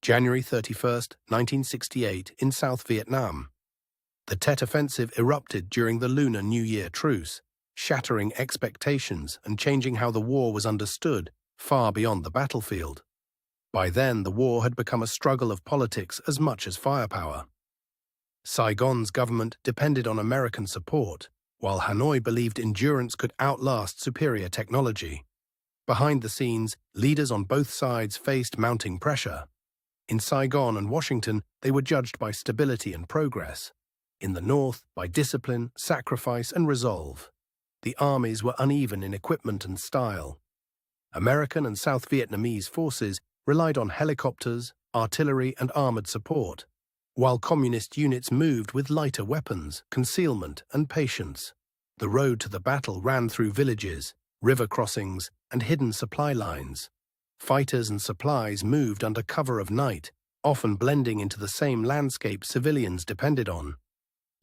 January 31, 1968, in South Vietnam. The Tet Offensive erupted during the Lunar New Year truce, shattering expectations and changing how the war was understood far beyond the battlefield. By then, the war had become a struggle of politics as much as firepower. Saigon's government depended on American support, while Hanoi believed endurance could outlast superior technology. Behind the scenes, leaders on both sides faced mounting pressure. In Saigon and Washington, they were judged by stability and progress. In the north, by discipline, sacrifice, and resolve. The armies were uneven in equipment and style. American and South Vietnamese forces relied on helicopters, artillery, and armored support, while communist units moved with lighter weapons, concealment, and patience. The road to the battle ran through villages, river crossings, and hidden supply lines. Fighters and supplies moved under cover of night, often blending into the same landscape civilians depended on.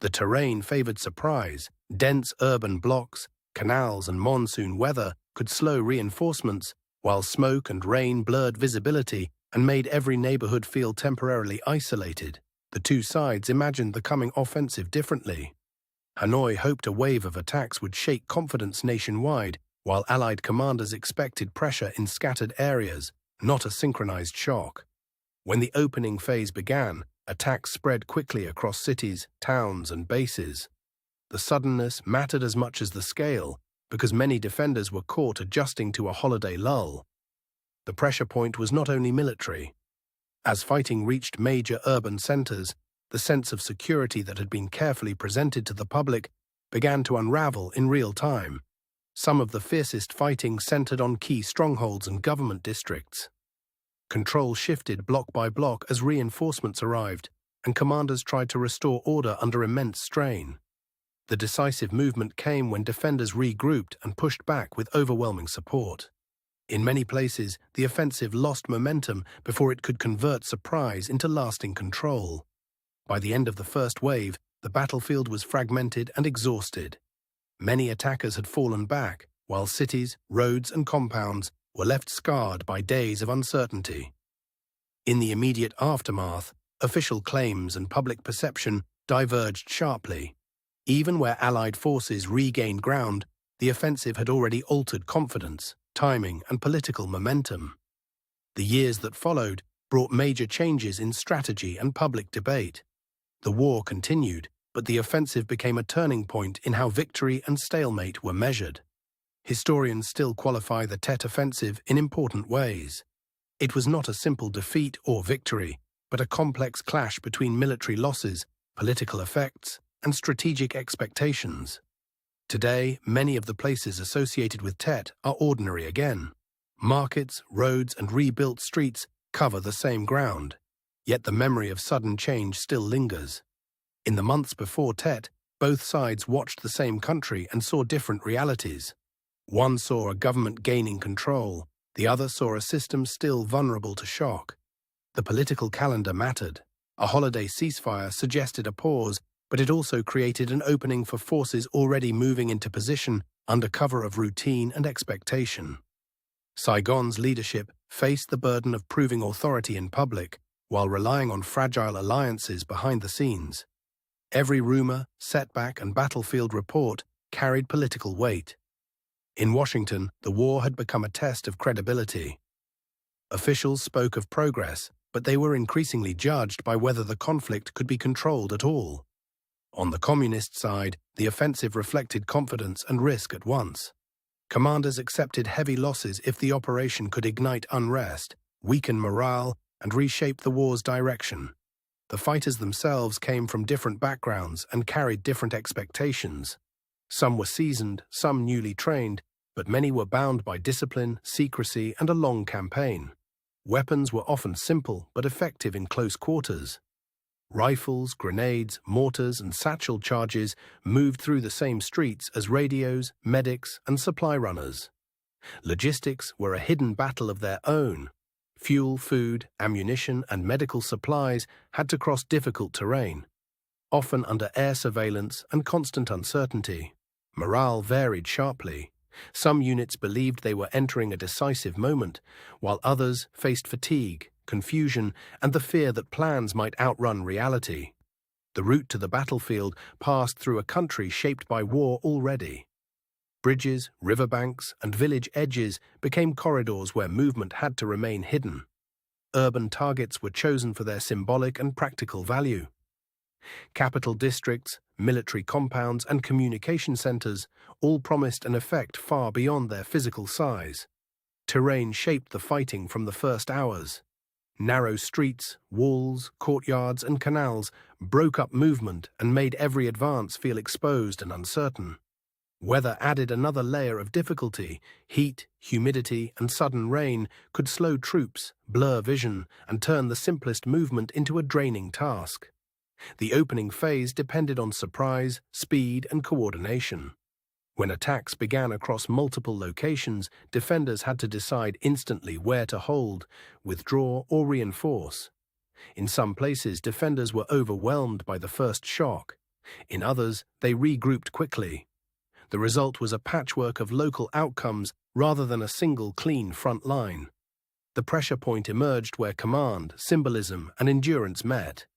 The terrain favored surprise. Dense urban blocks, canals, and monsoon weather could slow reinforcements, while smoke and rain blurred visibility and made every neighborhood feel temporarily isolated. The two sides imagined the coming offensive differently. Hanoi hoped a wave of attacks would shake confidence nationwide, while Allied commanders expected pressure in scattered areas, not a synchronized shock. When the opening phase began, attacks spread quickly across cities, towns, and bases. The suddenness mattered as much as the scale, because many defenders were caught adjusting to a holiday lull. The pressure point was not only military. As fighting reached major urban centers, the sense of security that had been carefully presented to the public began to unravel in real time. Some of the fiercest fighting centered on key strongholds and government districts. Control shifted block by block as reinforcements arrived, and commanders tried to restore order under immense strain. The decisive movement came when defenders regrouped and pushed back with overwhelming support. In many places, the offensive lost momentum before it could convert surprise into lasting control. By the end of the first wave, the battlefield was fragmented and exhausted. Many attackers had fallen back, while cities, roads, and compounds were left scarred by days of uncertainty. In the immediate aftermath, official claims and public perception diverged sharply. Even where Allied forces regained ground, the offensive had already altered confidence, timing, and political momentum. The years that followed brought major changes in strategy and public debate. The war continued, but the offensive became a turning point in how victory and stalemate were measured. Historians still qualify the Tet Offensive in important ways. It was not a simple defeat or victory, but a complex clash between military losses, political effects, and strategic expectations. Today, many of the places associated with Tet are ordinary again. Markets, roads, and rebuilt streets cover the same ground, yet the memory of sudden change still lingers. In the months before Tet, both sides watched the same country and saw different realities. One saw a government gaining control, the other saw a system still vulnerable to shock. The political calendar mattered. A holiday ceasefire suggested a pause, but it also created an opening for forces already moving into position under cover of routine and expectation. Saigon's leadership faced the burden of proving authority in public, while relying on fragile alliances behind the scenes. Every rumor, setback, and battlefield report carried political weight. In Washington, the war had become a test of credibility. Officials spoke of progress, but they were increasingly judged by whether the conflict could be controlled at all. On the communist side, the offensive reflected confidence and risk at once. Commanders accepted heavy losses if the operation could ignite unrest, weaken morale, and reshape the war's direction. The fighters themselves came from different backgrounds and carried different expectations. Some were seasoned, some newly trained, but many were bound by discipline, secrecy, and a long campaign. Weapons were often simple but effective in close quarters. Rifles, grenades, mortars, and satchel charges moved through the same streets as radios, medics, and supply runners. Logistics were a hidden battle of their own. Fuel, food, ammunition, and medical supplies had to cross difficult terrain, often under air surveillance and constant uncertainty. Morale varied sharply. Some units believed they were entering a decisive moment, while others faced fatigue, confusion, and the fear that plans might outrun reality. The route to the battlefield passed through a country shaped by war already. Bridges, riverbanks, and village edges became corridors where movement had to remain hidden. Urban targets were chosen for their symbolic and practical value. Capital districts, military compounds, and communication centers all promised an effect far beyond their physical size. Terrain shaped the fighting from the first hours. Narrow streets, walls, courtyards, and canals broke up movement and made every advance feel exposed and uncertain. Weather added another layer of difficulty. Heat, humidity, and sudden rain could slow troops, blur vision, and turn the simplest movement into a draining task. The opening phase depended on surprise, speed, and coordination. When attacks began across multiple locations, defenders had to decide instantly where to hold, withdraw, or reinforce. In some places, defenders were overwhelmed by the first shock. In others, they regrouped quickly. The result was a patchwork of local outcomes rather than a single clean front line. The pressure point emerged where command, symbolism, and endurance met.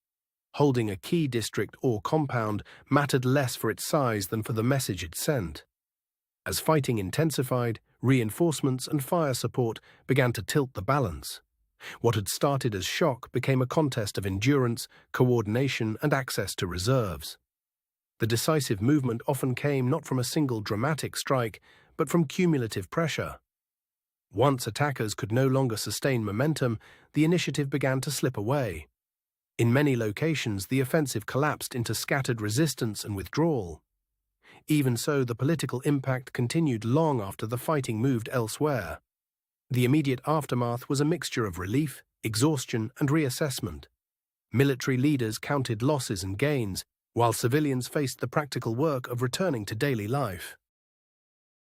Holding a key district or compound mattered less for its size than for the message it sent. As fighting intensified, reinforcements and fire support began to tilt the balance. What had started as shock became a contest of endurance, coordination, and access to reserves. The decisive movement often came not from a single dramatic strike, but from cumulative pressure. Once attackers could no longer sustain momentum, the initiative began to slip away. In many locations, the offensive collapsed into scattered resistance and withdrawal. Even so, the political impact continued long after the fighting moved elsewhere. The immediate aftermath was a mixture of relief, exhaustion, and reassessment. Military leaders counted losses and gains, while civilians faced the practical work of returning to daily life.